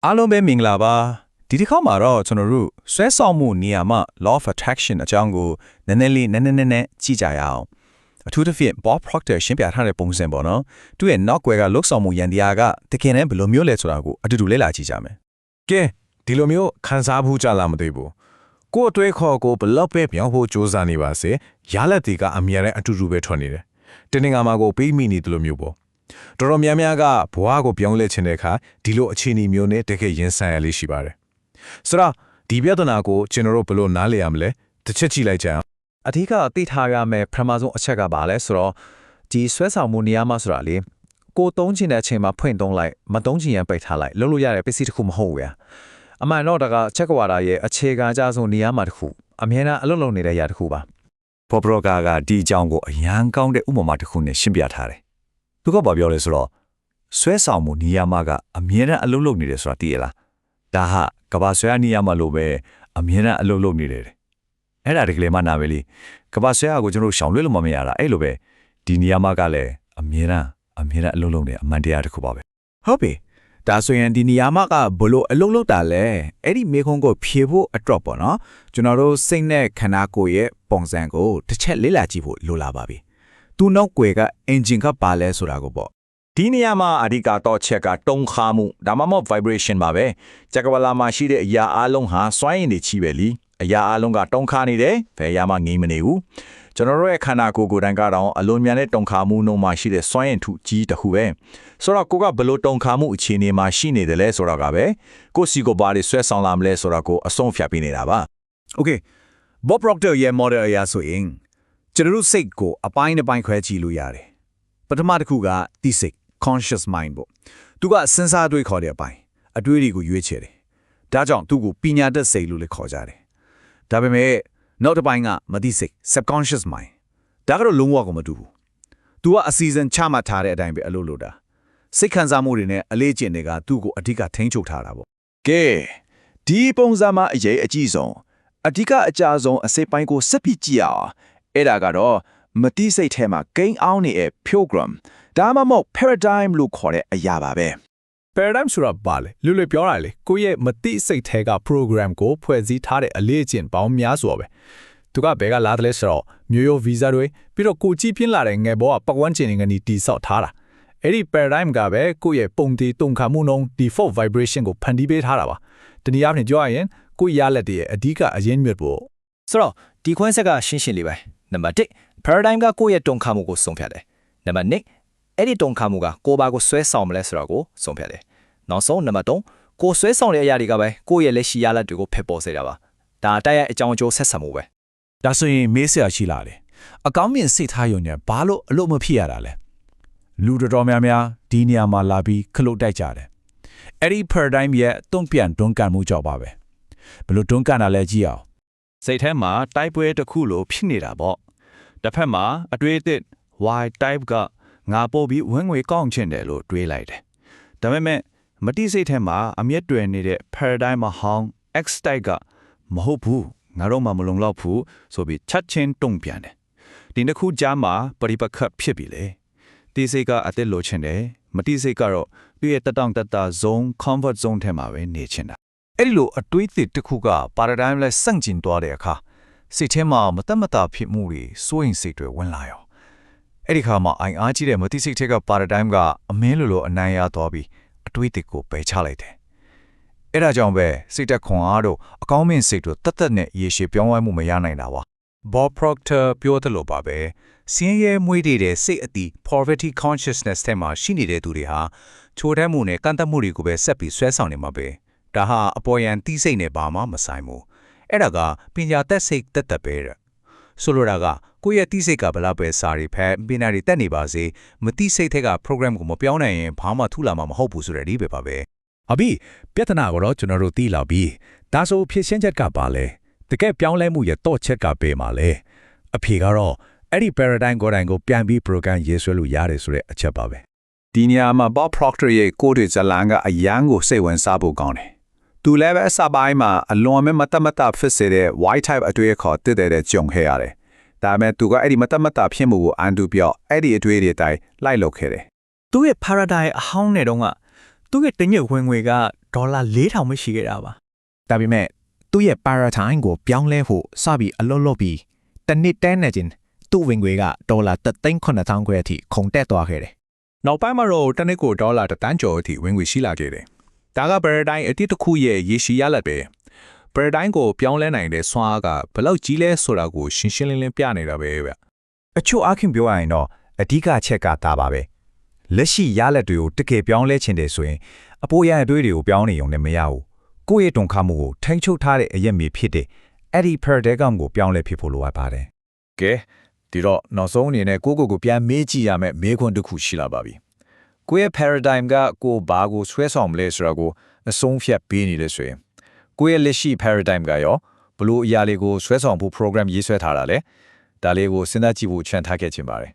အားလုံးပဲမင်္ဂလာပါဒီတစ်ခါမှာတော့ကျွန်တော်တို့ဆွဲဆောင်မှုနေရာမှာ law of attraction အကြောင်းကိုနည်းနည်းကြည့်ကြရအောင်အထူးသဖြင့် Bob Proctor ရှင်းပြထားတဲ့ပုံစံပေါ့နော်သူ့ရဲ့နောက်ွယ်ကလှုပ်ဆောင်မှုယန္တရားကတကယ်တမ်းဘယ်လိုမျိုးလဲဆိုတာကိုအတူတူလေ့လာကြည့်ကြမယ်ကဲဒီလိုမျိုးခန်းစားဖို့ကြလားမသိဘူးကိုယ်အတွေ့ခေါ်ကိုဘလောက်ပဲပြောင်းဖို့စူးစမ်းနေပါစေရလက်တွေကအမြဲတမ်းအတူတူပဲထွက်နေတယ်တင်းငါမကိုပေးမိနေတယ်လို့မျိုးပေါ့တော်တော်များများကဘဝကိုပြောင်းလဲခြင်းတဲ့အခါဒီလိုအခြေအနေမျိုးနဲ့တကယ်ရင်ဆိုင်ရလေးရှိပါတယ်ဆိုတော့ဒီပြဿနာကိုကျွန်တော်တို့ဘယ်လိုနားလည်ရမလဲတစ်ချက်ကြည့်လိုက်ကြအောင်အထူးကသိထားရမယ့်ပထမဆုံးအချက်ကဘာလဲဆိုတော့ဒီဆွဲဆောင်မှုနေရာမှာဆိုတာလေကိုသုံးချင်တဲ့အချိန်မှာဖွင့်သုံးလိုက်မသုံးချင်ရင်ပိတ်ထားလိုက်လုပ်လို့ရတဲ့ပစ္စည်းတစ်ခုမဟုတ်ဘူးဗျာအမှန်တော့ဒါကချက်ကဝါဒရဲ့အခြေခံအကျဆုံးနေရာမှာတစ်ခုအမြဲတမ်းအလုပ်လုပ်နေတဲ့အရာတစ်ခုပါဘော်ဘရော့ကာကဒီအကြောင်းကိုအရန်ကောင်းတဲ့ဥပမာတစ်ခုနဲ့ရှင်းပြထားတယ်သူကဘာပြောလဲဆိုတော့ဆွဲဆောင်မှုနေရာမှာကအမြဲတမ်းအလုပ်လုပ်နေတယ်ဆိုတာသိရလားဒါဟာကဘာဆွဲနေရာမှာလို့ပဲအမြဲတမ်းအလုပ်လုပ်နေတယ်အဲ့ဒါတကယ်မှနာပဲလေကဘာဆွဲကိုကျွန်တော်ရှောင်လွှဲလို့မရတာအဲ့လိုပဲဒီနေရာမှာကလည်းအမြဲတမ်းအလုပ်လုပ်နေအမှန်တရားတစ်ခုပါပဲဟုတ်ပြီဒါဆိုရင်ဒီနေရာမှာကဘလို့အလုပ်လုပ်တာလဲအဲ့ဒီမေခွန်းကိုဖြေဖို့အတွက်ပေါ့နော်ကျွန်တော်တို့စိတ်နဲ့ခန္ဓာကိုယ်ရဲ့ပုံစံကိုတစ်ချက်လေ့လာကြည့်ဖို့လိုလာပါပြီသူနောက်ွယ်ကအင်ဂျင်ကပါလဲဆိုတာကိုပေါ့ဒီနေရာမှာအဓိကတော့ချက်ကတုံခါမှုဒါမှမဟုတ် vibration ပါပဲကြက်ကဝလာမှာရှိတဲ့အရာအလုံးဟာစွမ်းရည်နေချီပဲလीအရာအလုံးကတုံခါနေတယ်ဘယ်အရာမှငြိမ်းမနေဘူးကျွန်တော်တို့ရဲ့ခန္ဓာကိုယ်ကိုယ်တိုင်ကတော့အလုံးမြန်တဲ့တုံခါမှုနှုန်းမှာရှိတဲ့စွမ်းရည်ထုကြီးတစ်ခုပဲဆိုတော့ကိုကဘလို့တုံခါမှုအခြေအနေမှာရှိနေတယ်လဲဆိုတော့ကပဲကိုစီကိုဘာတွေဆွဲဆောင်လာမလဲဆိုတော့ကိုအဆုံးဖြတ်ပေးနေတာပါ Okay Bob Proctor ရဲ့ model အရာဆိုရင်ကျွန်တော်တို့စိတ်ကိုအပိုင်းတစ်ပိုင်းခွဲကြည့်လို့ရတယ်ပထမတစ်ခုကသိစိတ် conscious mind ပေါ့သူကစဉ်းစားတွေးခေါ်တဲ့အပိုင်းအတွေးတွေကိုရွေးချယ်တယ်ဒါကြောင့်သူ့ကိုပညာတတ်စိတ်လို့လည်းခေါ်ကြတယ်ဒါပေမဲ့နောက်တစ်ပိုင်းကမသိစိတ် subconscious mind ဒါကတော့လုံးဝကိုမတူဘူးသူကအစီအစဉ်ချမှတ်ထားတဲ့အတိုင်းပဲအလုပ်လုပ်တာစိတ်ခံစားမှုတွေနဲ့အလေးကျင့်တွေကသူ့ကိုအဓိကထိန်းချုပ်ထားတာပေါ့ကဲဒီပုံစံမှာအရေးအကြီးဆုံးအဓိကအကြဆုံးအစိပ်ပိုင်းကိုစက်ပြီးကြည့်အောင်အဲ့ဒါကတော့မတိစိတ်ထဲမှာဂိမ်းအောင်နေတဲ့ program ဒါမှမဟုတ် paradigm လို့ခေါ်တဲ့အရာပါပဲ paradigm ဆိုတာဘာလဲလွယ်လွယ်ပြောတာလေကိုယ့်ရဲ့မတိစိတ်ထဲက program ကိုဖွဲ့စည်းထားတဲ့အလေးအကျင့်ပေါင်းများစွာပဲသူကဘယ်ကလာတယ်လဲဆိုတော့မျိုးရိုး visa တွေပြီးတော့ကိုကြည့်ပြင်းလာတဲ့ငယ်ဘောကပတ်ဝန်းကျင်တွေကနေတိဆောက်ထားတာအဲ့ဒီ paradigm ကပဲကိုယ့်ရဲ့ပုံတည်တုံခါမှုနှုန်း default vibration ကိုဖန်တီးပေးထားတာပါတနည်းအားဖြင့်ပြောရရင်ကိုယ့်ရလက်တွေရဲ့အဓိကအရင်းမြစ်ပေါ့ဆိုတော့ဒီခွန်းဆက်ကရှင်းလေးပဲနံပါတ်1 paradigm ကကိုယ့်ရဲ့တုံခါမှုကိုဆုံးဖြတ်တယ်နံပါတ်2အဲ့ဒီတုံခါမှုကကိုယ်ဘာကိုဆွဲဆောင်မလဲဆိုတာကိုဆုံးဖြတ်တယ်နောက်ဆုံးနံပါတ်3ကိုဆွဲဆောင်တဲ့အရာတွေကပဲကိုယ့်ရဲ့လက်ရှိရလက်တွေကိုဖက်ပေါ်စေတာပါဒါတိုက်ရိုက်အကြောင်းအကျိုးဆက်ဆံမှုပဲဒါဆိုရင်မေးစရာရှိလာတယ်အကောင်းမြင်စိတ်ထားရုံနဲ့ဘာလို့အလို့မဖြစ်ရတာလဲလူတော်များများဒီနေရာမှာလာပြီးခလုတ်တိုက်ကြတယ်အဲ့ဒီ paradigm ရဲ့တွန့်ပြန်တွန်းကန်မှုကြောင့်ပါပဲဘယ်လိုတွန်းကန်တာလဲကြည့်အောင်စိတ်ထဲမှာတိုက်ပွဲတစ်ခုလိုဖြစ်နေတာပေါ့တစ်ဖက်မှာအတွေ့အသစ် Y type ကငါပို့ပြီးဝင်ငွေကောင်းချင်တယ်လို့တွေးလိုက်တယ်ဒါပေမဲ့မတိစိတ်ထဲမှာအမျက်တွယ်နေတဲ့ paradigm မဟောင်း X type ကမဟုတ်ဘူးငါတို့မှမလုံလောက်ဘူးဆိုပြီးချက်ချင်းတုံ့ပြန်တယ်ဒီနှစ်ခုကြားမှာပရိပက္ခဖြစ်ပြီလေတိစိတ်ကအသက်လိုချင်တယ်မတိစိတ်ကတော့သူ့ရဲ့တတောင့်တတ zone comfort zone ထဲမှာပဲနေချင်တာအဲ့ဒီလိုအတွေးအသစ်တစ်ခုက paradigm လဲစန့်ကျင်သွားတဲ့အခါစိတ်ထဲမှာမတတ်မတာဖြစ်မှုတွေစိုးရင်စိတ်တွေဝင်လာရောအဲ့ဒီခါမှာအိုင်အားကြီးတဲ့မတိစိတ်ထဲက paradigm ကအမင်းလိုအနိုင်ရသွားပြီးအတွေးအသစ်ကိုပယ်ချလိုက်တယ်အဲ့ဒါကြောင့်ပဲစိတ်သက်ခွန်အားတို့အကောင်းမင်းစိတ်တို့တတ်နဲ့ရေရှည်ပြောင်းလဲမှုမရနိုင်တာပါ Bob Proctor ပြောသလိုပါပဲစင်းရဲမွေးတဲ့စိတ်အတီ poverty consciousness ထဲမှာရှိနေတဲ့သူတွေဟာချိုးတမ်းမှုနဲ့ကန့်သက်မှုတွေကိုပဲဆက်ပြီးဆွဲဆောင်နေမှာပဲဒါဟာအပေါ်ယံတီးစိတ်နဲ့ဘာမှမဆိုင်ဘူးအဲ့ဒါကပညာသက်စိတ်တက်ပဲဆိုလိုတာကကိုယ့်ရဲ့တီးစိတ်ကဘလောက်ပဲစာရီဖက်ပညာတွေတက်နေပါစေမတီးစိတ်ထက်က program ကိုမပြောင်းနိုင်ရင်ဘာမှထူလာမှာမဟုတ်ဘူးဆိုတဲ့ဒီပဲပါပဲဟုတ်ပြီပြဿနာကိုတော့ကျွန်တော်တို့သိလာပြီဒါဆိုဖြစ်ရှင်းချက်ကပါလဲတကယ်ပြောင်းလဲမှုရဲ့တော့ချက်ကပေးမှာလဲအဖြေကတော့အဲ့ဒီ paradigm ကိုယ်တိုင်ကိုပြန်ပြီး program ရေးဆွဲလို့ရတယ်ဆိုတဲ့အချက်ပါပဲဒီနေရာမှာ Bob Proctor ရဲ့ကိုယ်တွေဇလန်ကအရန်ကိုစိတ်ဝင်စားဖို့ကောင်းတယ်သူလည်းပဲအစပိုင်းမှာအလွန်မတတ်မတဖြစ်စေတဲ့ white type အတွေ့အခေါ်တစ်တဲ့ကြုံခဲ့ရတယ်ဒါပေမဲ့သူကအဲ့ဒီမတတ်မတဖြစ်မှုကိုအန်တူပြောအဲ့ဒီအတွေ့အကြုံတိုင်းလိုက်လုပ်ခဲ့တယ်သူ့ရဲ့ paradigm အဟောင်းနဲ့တုန်းကသူ့ရဲ့တညွတ်ဝင်ငွေက ဒေါ်လာ4000ပဲရှိခဲ့တာပါ ဒါပေမဲ့သူ့ရဲ့ paradigm ကိုပြောင်းလဲဖို့စပြီးအလုပ်လုပ်ပြီးတစ်နှစ်တန်းနေချင်းသူ့ဝင်ငွေကဒေါ်လာ3,900ခွဲအထိခုန်တက်သွားခဲ့တယ် နောက်ပိုင်းမှာတော့တစ်နှစ်ကိုဒေါ်လာ1တန်းကျော်အထိဝင်ငွေရှိလာခဲ့တယ်ဒါက paradigm အတိတ်တစ်ခုရဲ့ရရှိရလဒ်ပဲ paradigm ကိုပြောင်းလဲနိုင်တဲ့စွမ်းအားကဘယ်လောက်ကြီးလဲဆိုတာကိုရှင်းရှင်းလင်းလင်းပြနေတာပဲဗျ အချို့အားဖြင့်ပြောရရင်တော့အဓိကအချက်ကဒါပါပဲလက်ရှိရလက်တွေကိုတကယ်ပြောင်းလဲခြင်းတယ်ဆိုရင်အပေါ်ရအတွေးတွေကိုပြောင်းနေုံနဲ့မရဘူးကိုယ့်ရဲ့တုံခါမှုကိုထိန်းချုပ်ထားတဲ့အရက်မြေဖြစ်တဲ့အဲ့ဒီ paradigm ကိုပြောင်းလဲဖြစ်ဖို့လိုအပ်ပါတယ် ကဲဒီတော့နောက်ဆုံးအနေနဲ့ကိုပြန်မေးကြည့်ရမယ့်မေးခွန်းတစ်ခုရှိလာပါပြီကိုယ့်ရဲ့ paradigm ကကိုဘာကိုဆွဲဆောင်မလဲဆိုတာကိုအဆုံးဖြတ်ပေးနေတယ်ဆိုရင်ကိုယ့်ရဲ့လက်ရှိ paradigm ကရောဘလို့အရာလေးကိုဆွဲဆောင်ဖို့ program ရေးဆွဲထားတာလဲဒါလေးကိုစဉ်းစားကြည့်ဖို့ချန်ထားခဲ့ချင်ပါတယ်